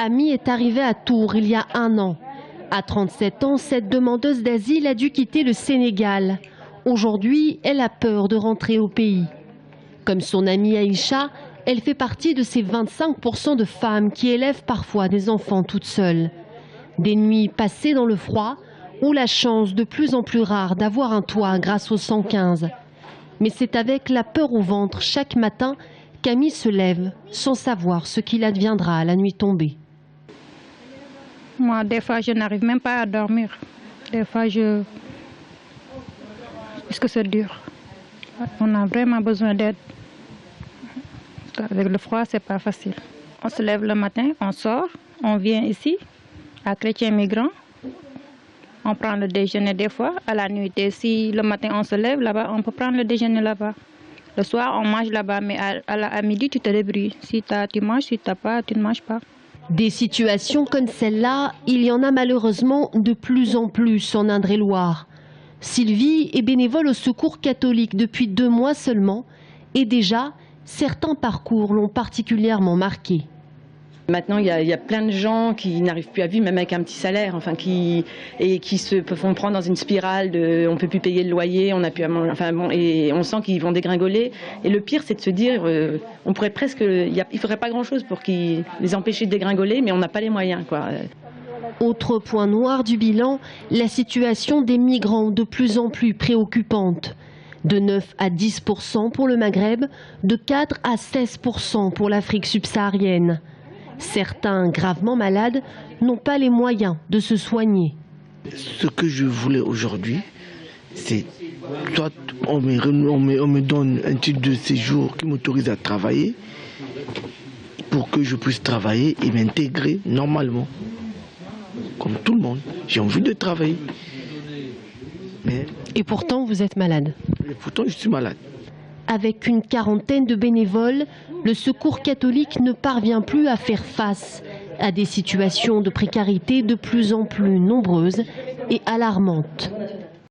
Ami est arrivée à Tours il y a 1 an. À 37 ans, cette demandeuse d'asile a dû quitter le Sénégal. Aujourd'hui, elle a peur de rentrer au pays. Comme son amie Aïcha, elle fait partie de ces 25% de femmes qui élèvent parfois des enfants toutes seules. Des nuits passées dans le froid ou la chance de plus en plus rare d'avoir un toit grâce au 115. Mais c'est avec la peur au ventre chaque matin qu'Ami se lève sans savoir ce qu'il adviendra à la nuit tombée. Moi, des fois, je n'arrive même pas à dormir. Des fois, Parce que c'est dur. On a vraiment besoin d'aide. Avec le froid, c'est pas facile. On se lève le matin, on sort, on vient ici, à Chrétien Migrant. On prend le déjeuner des fois, à la nuit. Et si le matin on se lève là-bas, on peut prendre le déjeuner là-bas. Le soir, on mange là-bas, mais à midi, tu te débrouilles. Si tu manges, si tu n'as pas, tu ne manges pas. Des situations comme celle-là, il y en a malheureusement de plus en plus en Indre-et-Loire. Sylvie est bénévole au Secours catholique depuis 2 mois seulement et déjà, certains parcours l'ont particulièrement marqué. Maintenant, il y a plein de gens qui n'arrivent plus à vivre, même avec un petit salaire, qui se font prendre dans une spirale de on ne peut plus payer le loyer, on n'a plus à manger, et on sent qu'ils vont dégringoler. Et le pire, c'est de se dire, on pourrait presque, il faudrait pas grand-chose pour les empêcher de dégringoler, mais on n'a pas les moyens, quoi. Autre point noir du bilan, la situation des migrants de plus en plus préoccupante. De 9 à 10% pour le Maghreb, de 4 à 16% pour l'Afrique subsaharienne. Certains gravement malades n'ont pas les moyens de se soigner. Ce que je voulais aujourd'hui, c'est soit on me donne un titre de séjour qui m'autorise à travailler pour que je puisse travailler et m'intégrer normalement. Comme tout le monde, j'ai envie de travailler. Et pourtant, vous êtes malade. Et pourtant, je suis malade. Avec une quarantaine de bénévoles, le Secours catholique ne parvient plus à faire face à des situations de précarité de plus en plus nombreuses et alarmantes.